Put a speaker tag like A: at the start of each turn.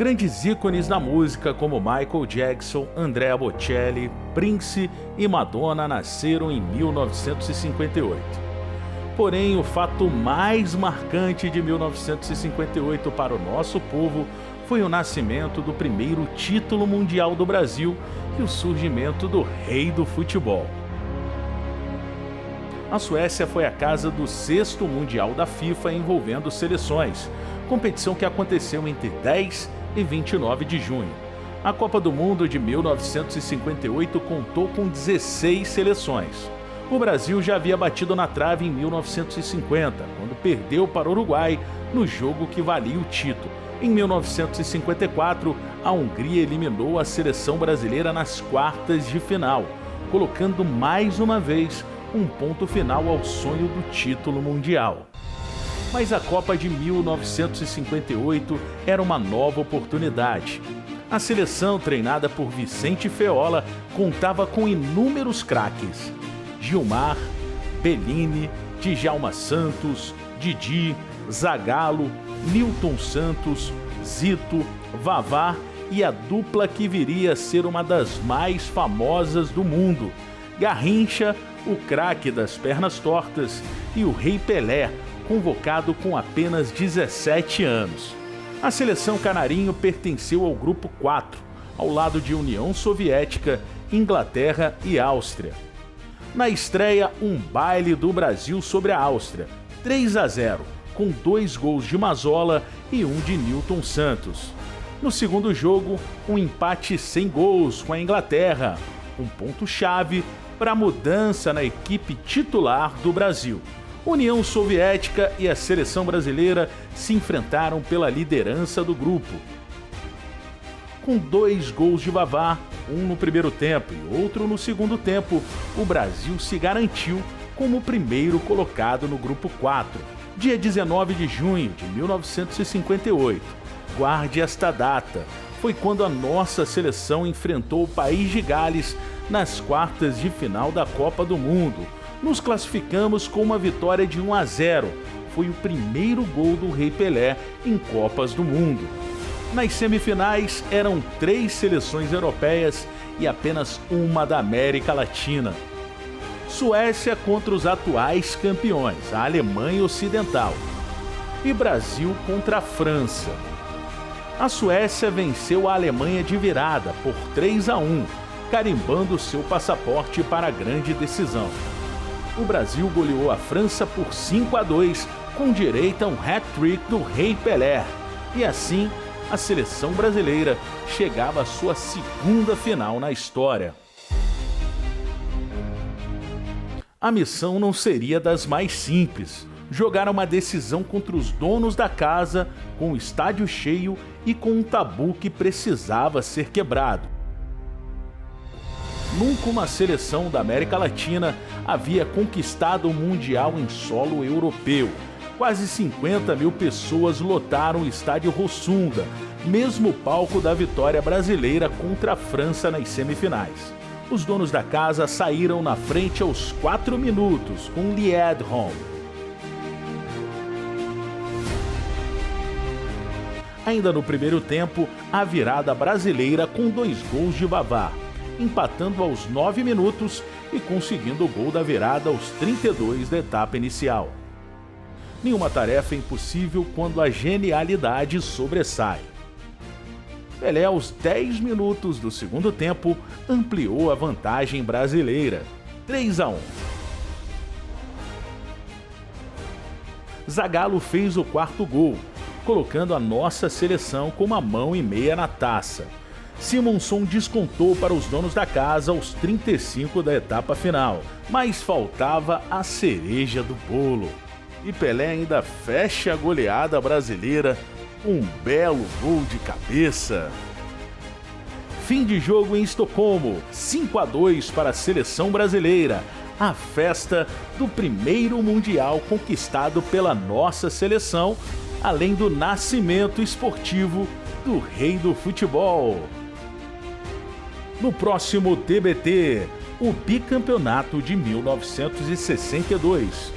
A: Grandes ícones da música como Michael Jackson, Andrea Bocelli, Prince e Madonna nasceram em 1958. Porém, o fato mais marcante de 1958 para o nosso povo foi o nascimento do primeiro título mundial do Brasil e o surgimento do rei do futebol. A Suécia foi a casa do 6º Mundial da FIFA envolvendo seleções, competição que aconteceu entre 10 e 29 de junho. A Copa do Mundo de 1958 contou com 16 seleções. O Brasil já havia batido na trave em 1950, quando perdeu para o Uruguai no jogo que valia o título. Em 1954, a Hungria eliminou a seleção brasileira nas quartas de final, colocando mais uma vez um ponto final ao sonho do título mundial. Mas a Copa de 1958 era uma nova oportunidade. A seleção, treinada por Vicente Feola, contava com inúmeros craques: Gilmar, Bellini, Djalma Santos, Didi, Zagallo, Nilton Santos, Zito, Vavá e a dupla que viria a ser uma das mais famosas do mundo: Garrincha, o craque das pernas tortas, e o Rei Pelé, convocado com apenas 17 anos. A seleção canarinho pertenceu ao Grupo 4, ao lado de União Soviética, Inglaterra e Áustria. Na estreia, um baile do Brasil sobre a Áustria, 3-0, com 2 gols de Mazzola e 1 de Nilton Santos. No segundo jogo, um empate sem gols com a Inglaterra, um ponto-chave para a mudança na equipe titular do Brasil. União Soviética e a seleção brasileira se enfrentaram pela liderança do grupo. Com 2 gols de Vavá, um no primeiro tempo e outro no segundo tempo, o Brasil se garantiu como o primeiro colocado no Grupo 4. Dia 19 de junho de 1958, guarde esta data, foi quando a nossa seleção enfrentou o País de Gales nas quartas de final da Copa do Mundo. Nos classificamos com uma vitória de 1-0. Foi o primeiro gol do Rei Pelé em Copas do Mundo. Nas semifinais eram 3 seleções europeias e apenas uma da América Latina. Suécia contra os atuais campeões, a Alemanha Ocidental. E Brasil contra a França. A Suécia venceu a Alemanha de virada por 3-1, carimbando seu passaporte para a grande decisão. O Brasil goleou a França por 5-2, com direito a um hat-trick do Rei Pelé. E assim, a seleção brasileira chegava à sua 2ª final na história. A missão não seria das mais simples. Jogar uma decisão contra os donos da casa, com o estádio cheio e com um tabu que precisava ser quebrado. Nunca uma seleção da América Latina havia conquistado o Mundial em solo europeu. Quase 50 mil pessoas lotaram o estádio Rossunda, mesmo palco da vitória brasileira contra a França nas semifinais. Os donos da casa saíram na frente aos 4 minutos, com Liedholm. Ainda no primeiro tempo, a virada brasileira com 2 gols de Vavá, empatando aos 9 minutos e conseguindo o gol da virada aos 32 da etapa inicial. Nenhuma tarefa é impossível quando a genialidade sobressai. Pelé, aos 10 minutos do segundo tempo, ampliou a vantagem brasileira, 3-1. Zagallo fez o 4º gol, colocando a nossa seleção com 1 mão e meia na taça. Simonson descontou para os donos da casa aos 35 da etapa final, mas faltava a cereja do bolo. E Pelé ainda fecha a goleada brasileira com um belo gol de cabeça. Fim de jogo em Estocolmo, 5-2 para a seleção brasileira. A festa do primeiro Mundial conquistado pela nossa seleção, além do nascimento esportivo do rei do futebol. No próximo TBT, o bicampeonato de 1962.